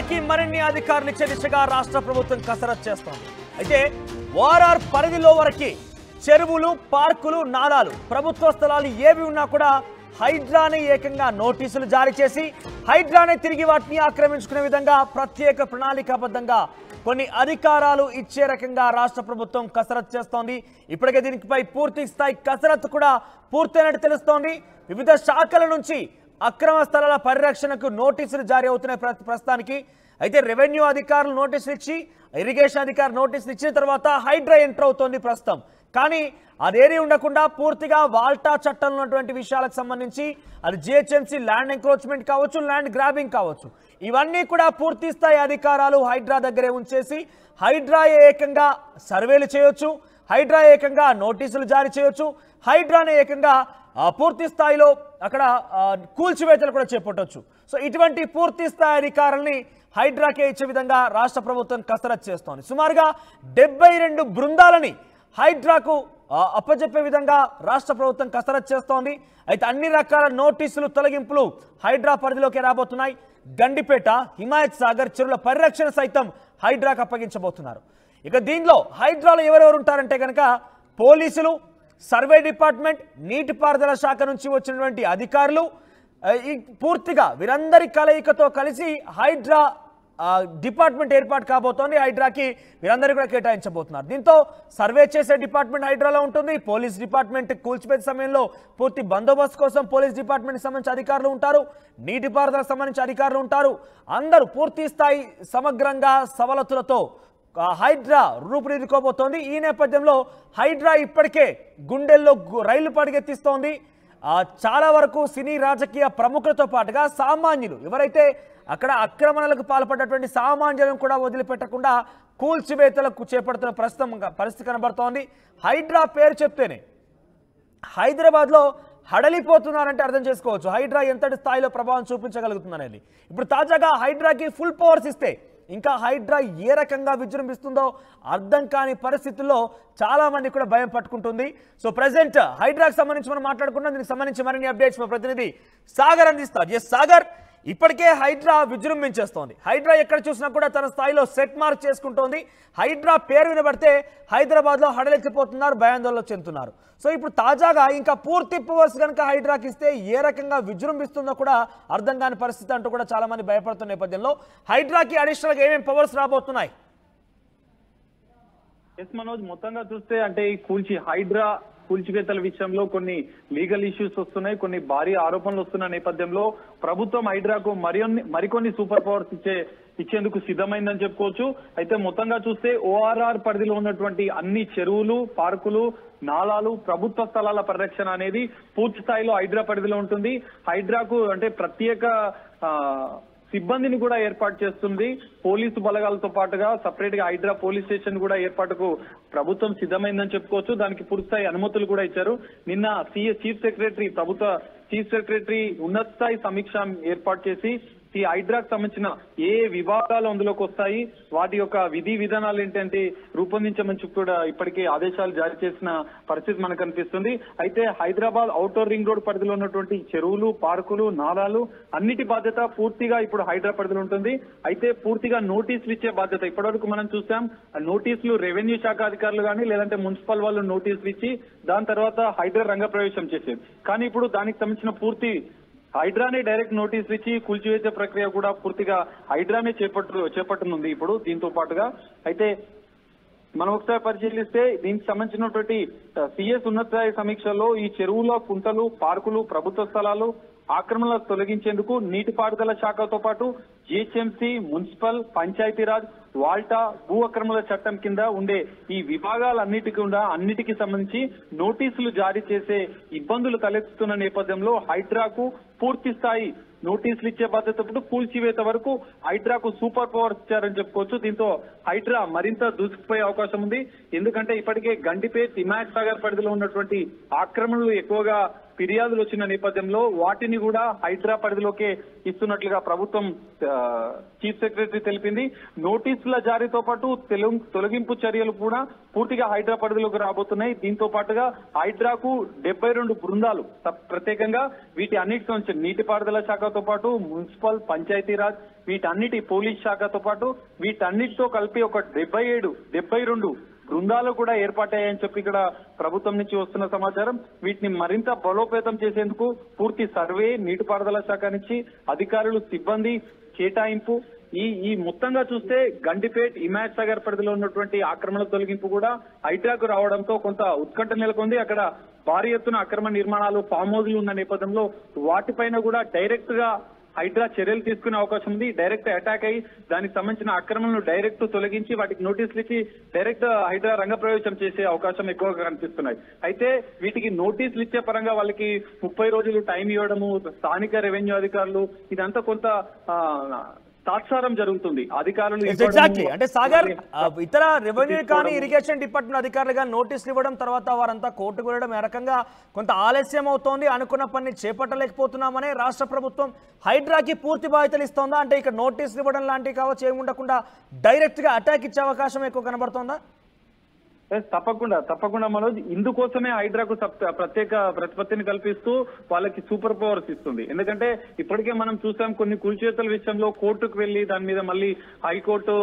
హైడ్రాకి మరిన్ని అధికారులు ఇచ్చే దిశగా రాష్ట్ర ప్రభుత్వం కసరత్తు చేస్తోంది. అయితే ఓఆర్ఆర్ పరిధిలో వరకు చెరువులు, పార్కులు, నాలాలు, ప్రభుత్వ స్థలాలు ఏవి ఉన్నా కూడా హైడ్రాని ఏకంగా నోటీసులు జారీ చేసి హైడ్రానే తిరిగి వాటిని ఆక్రమించుకునే విధంగా ప్రత్యేక ప్రణాళికాబద్ధంగా కొన్ని అధికారాలు ఇచ్చే రకంగా రాష్ట్ర ప్రభుత్వం కసరత్తు చేస్తోంది. ఇప్పటికే దీనిపై పూర్తి స్థాయి కసరత్తు కూడా పూర్తయినట్టు తెలుస్తోంది. వివిధ శాఖల నుంచి అక్రమ స్థలాల పరిరక్షణకు నోటీసులు జారీ అవుతున్నాయి ప్రస్తుతానికి. అయితే రెవెన్యూ అధికారులు నోటీసులు ఇచ్చి, ఇరిగేషన్ అధికారులు నోటీసులు ఇచ్చిన తర్వాత హైడ్రా ఎంటర్ అవుతోంది ప్రస్తుతం. కానీ అదేది ఉండకుండా పూర్తిగా వాల్టా చట్టంలో ఉన్నటువంటి విషయాలకు సంబంధించి అది జిహెచ్ఎంసీ ల్యాండ్ ఎంక్రోచ్మెంట్ కావచ్చు, ల్యాండ్ గ్రాబింగ్ కావచ్చు, ఇవన్నీ కూడా పూర్తి స్థాయి అధికారాలు హైడ్రా దగ్గరే ఉంచేసి హైడ్రా ఏకంగా సర్వేలు చేయొచ్చు, హైడ్రా ఏకంగా నోటీసులు జారీ చేయొచ్చు, హైడ్రానే ఏకంగా పూర్తి స్థాయిలో అక్కడ కూల్చివేతలు కూడా చేపట్టవచ్చు. సో ఇటువంటి పూర్తి స్థాయి అధికారాలని హైడ్రాకే ఇచ్చే విధంగా రాష్ట్ర ప్రభుత్వం కసరత్తు చేస్తోంది. సుమారుగా 72 బృందాలని హైడ్రాకు అప్పచెప్పే విధంగా రాష్ట్ర ప్రభుత్వం కసరత్తు చేస్తోంది. అయితే అన్ని రకాల నోటీసులు, తొలగింపులు హైడ్రా పరిధిలోకి రాబోతున్నాయి. గండిపేట, హిమాయత్ సాగర్ చెరువుల పరిరక్షణ సైతం హైడ్రాకు అప్పగించబోతున్నారు. ఇక దీనిలో హైడ్రాలో ఎవరెవరు ఉంటారంటే కనుక పోలీసులు, సర్వే డిపార్ట్మెంట్, నీటిపారుదల శాఖ నుంచి వచ్చినటువంటి అధికారులు, పూర్తిగా వీరందరి కలయికతో కలిసి హైడ్రా డిపార్ట్మెంట్ ఏర్పాటు కాబోతోంది. హైడ్రాకి వీరందరూ కూడా కేటాయించబోతున్నారు. దీంతో సర్వే చేసే డిపార్ట్మెంట్ హైడ్రాలో ఉంటుంది. పోలీస్ డిపార్ట్మెంట్ కూల్చివేత సమయంలో పూర్తి బందోబస్తు కోసం పోలీస్ డిపార్ట్మెంట్కి సంబంధించి అధికారులు ఉంటారు, నీటిపారుదలకు సంబంధించి అధికారులు ఉంటారు. అందరూ పూర్తి స్థాయి సమగ్రంగా సవలతులతో హైడ్రా రూపుదిద్దుకోబోతోంది. ఈ నేపథ్యంలో హైడ్రా ఇప్పటికే గుండెల్లో రైళ్లు పరిగెత్తిస్తోంది. చాలా వరకు సినీ రాజకీయ ప్రముఖులతో పాటుగా సామాన్యులు ఎవరైతే అక్కడ ఆక్రమణలకు పాల్పడ్డటువంటి సామాన్యులను కూడా వదిలిపెట్టకుండా కూల్చివేతలకు చేపడుతున్న పరిస్థితి కనబడుతోంది. హైడ్రా పేరు చెప్తేనే హైదరాబాద్లో హడలిపోతున్నారంటే అర్థం చేసుకోవచ్చు హైడ్రా ఎంతటి స్థాయిలో ప్రభావం చూపించగలుగుతుందనేది. ఇప్పుడు తాజాగా హైడ్రాకి ఫుల్ పవర్స్ ఇస్తే ఇంకా హైడ్రా ఏ రకంగా విజృంభిస్తుందో అర్థం కాని పరిస్థితుల్లో చాలా మంది కూడా భయం పట్టుకుంటుంది. సో ప్రెసెంట్ హైడ్రాకి సంబంధించి మనం మాట్లాడుకున్నాం. దీనికి సంబంధించి మరిన్ని అప్డేట్స్ మా ప్రతినిధి సాగర్ అందిస్తారు. ఎస్ సాగర్, ఇప్పటికే హైడ్రా విజృంభించేస్తోంది. హైడ్రా ఎక్కడ చూసినా కూడా తన స్థాయిలో సెట్ మార్క్ చేసుకుంటోంది. హైడ్రా పేరు వినబడితే హైదరాబాద్లో హడలెక్కిపోతున్నారు, భయాందోళన చెందుతున్నారు. సో ఇప్పుడు తాజాగా ఇంకా పూర్తి పవర్స్ కనుక హైడ్రాకి ఇస్తే ఏ రకంగా విజృంభిస్తుందో కూడా అర్థం కాని పరిస్థితి అంటూ కూడా చాలా మంది భయపడుతున్న నేపథ్యంలో హైడ్రాకి అడిషనల్గా ఏమేమి పవర్స్ రాబోతున్నాయి? ఎస్ మనోజ్, మొత్తంగా చూస్తే అంటే ఈ హైడ్రా కూల్చివేతల విషయంలో కొన్ని లీగల్ ఇష్యూస్ వస్తున్నాయి, కొన్ని భారీ ఆరోపణలు వస్తున్న నేపథ్యంలో ప్రభుత్వం హైడ్రాకు మరికొన్ని సూపర్ పవర్స్ ఇచ్చేందుకు సిద్ధమైందని చెప్పుకోవచ్చు. అయితే మొత్తంగా చూస్తే ఓఆర్ఆర్ పరిధిలో ఉన్నటువంటి అన్ని చెరువులు, పార్కులు, నాలాలు, ప్రభుత్వ స్థలాల పరిరక్షణ అనేది పూర్తి స్థాయిలో హైడ్రా పరిధిలో ఉంటుంది. హైడ్రాకు అంటే ప్రత్యేక సిబ్బందిని కూడా ఏర్పాటు చేస్తుంది. పోలీసు బలగాలతో పాటుగా సపరేట్ గా హైడ్రా పోలీస్ స్టేషన్ కూడా ఏర్పాటుకు ప్రభుత్వం సిద్ధమైందని చెప్పుకోవచ్చు. దానికి పూర్తిస్థాయి అనుమతులు కూడా ఇచ్చారు. నిన్న చీఫ్ సెక్రటరీ ఉన్నత స్థాయి సమీక్ష ఏర్పాటు చేసి ఈ హైడ్రాకు సంబంధించిన ఏ విభాగాలు అందులోకి వస్తాయి, వాటి యొక్క విధి విధానాలు ఏంటంటే రూపొందించమని కూడా ఇప్పటికే ఆదేశాలు జారీ చేసిన పరిస్థితి మనకు కనిపిస్తుంది. అయితే హైదరాబాద్ ఔటర్ రింగ్ రోడ్ పరిధిలో ఉన్నటువంటి చెరువులు, పార్కులు, నాలాలు అన్నిటి బాధ్యత పూర్తిగా ఇప్పుడు హైడ్రా పరిధిలో ఉంటుంది. అయితే పూర్తిగా నోటీసులు ఇచ్చే బాధ్యత ఇప్పటివరకు మనం చూసాం. నోటీసులు రెవెన్యూ శాఖ అధికారులు కానీ లేదంటే మున్సిపల్ వాళ్ళు నోటీసులు ఇచ్చి దాని తర్వాత హైడ్రా రంగ ప్రవేశం చేసేది. కానీ ఇప్పుడు దానికి సంబంధించిన పూర్తి హైడ్రానే డైరెక్ట్ నోటీసులు ఇచ్చి కూల్చివేసే ప్రక్రియ కూడా పూర్తిగా హైడ్రానే చేపట్టనుంది ఇప్పుడు దీంతో పాటుగా. అయితే మనం ఒకసారి పరిశీలిస్తే దీనికి సంబంధించినటువంటి సిఎస్ ఉన్నత స్థాయి సమీక్షలో ఈ చెరువుల, కుంటలు, పార్కులు, ప్రభుత్వ స్థలాలు ఆక్రమణలు తొలగించేందుకు నీటిపారుదల శాఖతో పాటు జిహెచ్ఎంసీ, మున్సిపల్, పంచాయతీరాజ్, వాల్టా, భూ అక్రమణ చట్టం కింద ఉండే ఈ అన్నిటికి సంబంధించి నోటీసులు జారీ చేసే ఇబ్బందులు తలెత్తుతున్న నేపథ్యంలో హైడ్రాకు పూర్తి స్థాయి నోటీసులు ఇచ్చే బాధ్యత కూల్చివేత వరకు హైడ్రాకు సూపర్ పవర్స్ ఇచ్చారని చెప్పుకోవచ్చు. దీంతో హైడ్రా మరింత దూసుకుపోయే అవకాశం ఉంది. ఎందుకంటే ఇప్పటికే గండిపేట్, హిమాయత్ సాగర్ పరిధిలో ఉన్నటువంటి ఆక్రమణలు ఎక్కువగా ఫిర్యాదులు వచ్చిన నేపథ్యంలో వాటిని కూడా హైడ్రా పరిధిలోకే ఇస్తున్నట్లుగా ప్రభుత్వం చీఫ్ సెక్రటరీ తెలిపింది. నోటీసుల జారీతో పాటు తొలగింపు చర్యలు కూడా పూర్తిగా హైడ్రా పరిధిలోకి రాబోతున్నాయి. దీంతో పాటుగా హైడ్రాకు 72 బృందాలు ప్రత్యేకంగా వీటి అన్నిటికి సంబంధించి నీటిపారుదల శాఖతో పాటు మున్సిపల్, పంచాయతీరాజ్, వీటన్నిటి పోలీస్ శాఖతో పాటు వీటన్నిటితో కలిపి ఒక 72 బృందాలు కూడా ఏర్పాటయ్యాయని చెప్పి ఇక్కడ ప్రభుత్వం నుంచి వస్తున్న సమాచారం. వీటిని మరింత బలోపేతం చేసేందుకు పూర్తి సర్వే, నీటిపారుదల శాఖ నుంచి అధికారులు, సిబ్బంది కేటాయింపు, ఈ మొత్తంగా చూస్తే గండిపేట్, హిమాయత్ సాగర్ పరిధిలో ఉన్నటువంటి ఆక్రమణ తొలగింపు కూడా హైడ్రాకు రావడంతో కొంత ఉత్కంఠ నెలకొంది. అక్కడ భారీ ఎత్తున అక్రమ నిర్మాణాలు, ఫామ్ హౌస్లు ఉన్న నేపథ్యంలో వాటిపైన కూడా డైరెక్ట్ గా హైడ్రా చర్యలు తీసుకునే అవకాశం ఉంది. డైరెక్ట్ అటాక్ అయ్యి దానికి సంబంధించిన అక్రమణను డైరెక్ట్ తొలగించి వాటికి నోటీసులు ఇచ్చి డైరెక్ట్ హైడ్రా రంగప్రవేశం చేసే అవకాశం ఎక్కువగా కనిపిస్తున్నాయి. అయితే వీటికి నోటీసులు ఇచ్చే పరంగా వాళ్ళకి 30 రోజులు టైం ఇవ్వడము, స్థానిక రెవెన్యూ అధికారులు, ఇదంతా కొంత తాత్సారం జరుగుతుంది. అధికారులు ఎగ్జాక్ట్లీ అంటే సాగర్ ఇతర రెవెన్యూ కానీ ఇరిగేషన్ డిపార్ట్మెంట్ అధికారులుగా నోటీసులు ఇవ్వడం, తర్వాత వారంతా కోర్టుకు వెళ్ళడం ఏ రకంగా కొంత ఆలస్యం అవుతోంది. అనుకున్న పని చేపట్టలేకపోతున్నామనే రాష్ట్ర ప్రభుత్వం హైడ్రాకి పూర్తి బాధ్యతలు ఇస్తోందా? అంటే ఇక్కడ నోటీసులు ఇవ్వడం లాంటివి కావచ్చు, ఏమి ఉండకుండా డైరెక్ట్ గా అటాక్ ఇచ్చే అవకాశం ఎక్కువ కనబడుతోందా? తప్పకుండా మనోజ్, ఇందుకోసమే హైడ్రాకు ప్రత్యేక ప్రతిపత్తిని కల్పిస్తూ వాళ్ళకి సూపర్ పవర్స్ ఇస్తుంది. ఎందుకంటే ఇప్పటికే మనం చూసాం కొన్ని కూల్చివేతల విషయంలో కోర్టుకు వెళ్లి దాని మీద మళ్ళీ హైకోర్టు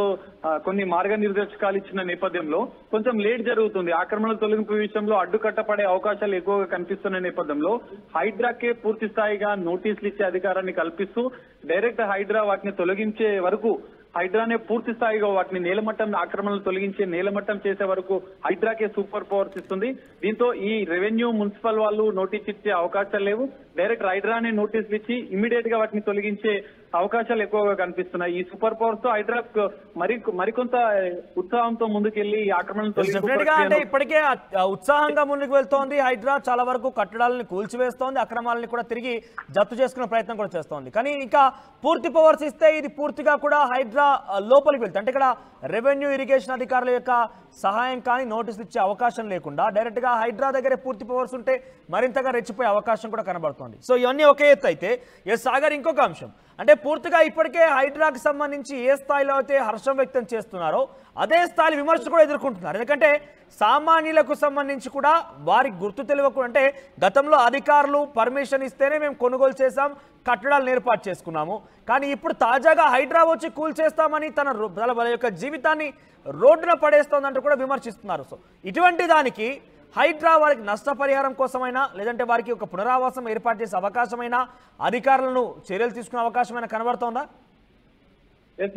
కొన్ని మార్గనిర్దేశకాలు ఇచ్చిన నేపథ్యంలో కొంచెం లేట్ జరుగుతుంది. ఆక్రమణ తొలగింపు విషయంలో అడ్డుకట్టపడే అవకాశాలు ఎక్కువగా కనిపిస్తున్న నేపథ్యంలో హైడ్రాకే పూర్తి స్థాయిగా నోటీసులు ఇచ్చే అధికారాన్ని కల్పిస్తూ డైరెక్ట్ హైడ్రా వాటిని తొలగించే వరకు, హైడ్రానే పూర్తి స్థాయిగా వాటిని నేలమట్టం ఆక్రమణలు తొలగించే నేలమట్టం చేసే వరకు హైడ్రాకే సూపర్ పవర్స్ ఇస్తుంది. దీంతో ఈ రెవెన్యూ, మున్సిపల్ వాళ్ళు నోటీస్ ఇచ్చే అవకాశాలు లేవు. డైరెక్ట్ హైడ్రానే నోటీసులు ఇచ్చి ఇమీడియట్ గా వాటిని తొలగించే అవకాశాలు ఎక్కువగా కనిపిస్తున్నాయి. ఈ సూపర్ పవర్స్ తో హైడ్రా మరికొంత ఉత్సాహంతో ముందుకెళ్లి ఈ ఆక్రమణలు అంటే ఇప్పటికే ఉత్సాహంగా ముందుకు వెళ్తోంది. హైడ్రా చాలా వరకు కట్టడాలను కూల్చివేస్తోంది, అక్రమాలని కూడా తిరిగి జప్తు చేసుకునే ప్రయత్నం కూడా చేస్తోంది. కానీ ఇంకా పూర్తి పవర్స్ ఇస్తే ఇది పూర్తిగా కూడా హైడ్రా లోపలికి వెళ్తుంది. అంటే ఇక్కడ రెవెన్యూ, ఇరిగేషన్ అధికారుల యొక్క సహాయం కానీ నోటీసులు ఇచ్చే అవకాశం లేకుండా డైరెక్ట్ గా హైడ్రా దగ్గరే పూర్తి పవర్స్ ఉంటే మరింతగా రెచ్చిపోయే అవకాశం కూడా కనబడుతోంది. సో ఇవన్నీ ఒకే ఎత్తు అయితే సాగర్ ఇంకొక అంశం అంటే పూర్తిగా ఇప్పటికే హైడ్రాకి సంబంధించి ఏ స్థాయిలో అయితే హర్షం వ్యక్తం చేస్తున్నారో అదే స్థాయి విమర్శలు కూడా ఎదుర్కొంటున్నారు. ఎందుకంటే సామాన్యులకు సంబంధించి కూడా వారికి గుర్తు తెలియకుండా, అంటే గతంలో అధికారులు పర్మిషన్ ఇస్తేనే మేము కొనుగోలు చేశాం, కట్టడాలను ఏర్పాటు చేసుకున్నాము, కానీ ఇప్పుడు తాజాగా హైడ్రా వచ్చి కూల్చేస్తామని తన యొక్క జీవితాన్ని రోడ్డున పడేస్తోందంటూ కూడా విమర్శిస్తున్నారు. సో ఇటువంటి దానికి హైడ్రా వారికి నష్టపరిహారం కోసమైనా, లేదంటే వారికి ఒక పునరావాసం ఏర్పాటు చేసే అవకాశమైనా, అధికారులను చర్యలు తీసుకునే అవకాశమైనా కనబడుతోందా?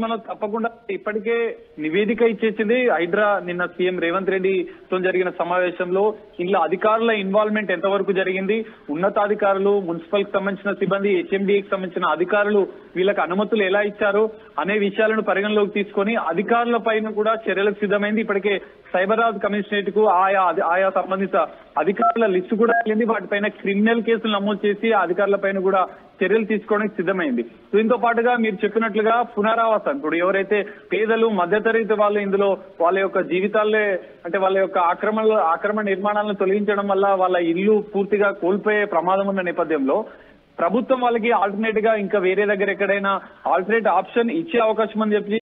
మనం తప్పకుండా ఇప్పటికే నివేదిక ఇచ్చేసింది హైడ్రా. నిన్న సీఎం రేవంత్ రెడ్డితో జరిగిన సమావేశంలో ఇందులో అధికారుల ఇన్వాల్వ్మెంట్ ఎంతవరకు జరిగింది, ఉన్నతాధికారులు, మున్సిపల్ కి సంబంధించిన సిబ్బంది, హెచ్ఎండిఏకి సంబంధించిన అధికారులు వీళ్ళకి అనుమతులు ఎలా ఇచ్చారు అనే విషయాలను పరిగణలోకి తీసుకొని అధికారుల పైన కూడా చర్యలకు సిద్ధమైంది. ఇప్పటికే సైబరాబాద్ కమిషనరేట్ కు ఆయా సంబంధిత అధికారుల లిస్టు కూడా వెళ్ళింది. వాటిపైన క్రిమినల్ కేసులు నమోదు చేసి ఆ అధికారుల పైన కూడా చర్యలు తీసుకోవడానికి సిద్ధమైంది. దీంతో పాటుగా మీరు చెప్పినట్లుగా పునరావాసం, ఇప్పుడు ఎవరైతే పేదలు, మధ్యతరగతి వాళ్ళు ఇందులో వాళ్ళ యొక్క జీవితాలే, అంటే వాళ్ళ యొక్క ఆక్రమణ నిర్మాణాలను తొలగించడం వల్ల వాళ్ళ ఇల్లు పూర్తిగా కోల్పోయే ప్రమాదం ఉన్న నేపథ్యంలో ప్రభుత్వం వాళ్ళకి ఆల్టర్నేట్ గా ఇంకా వేరే దగ్గర ఎక్కడైనా ఆల్టర్నేట్ ఆప్షన్ ఇచ్చే అవకాశం అని చెప్పి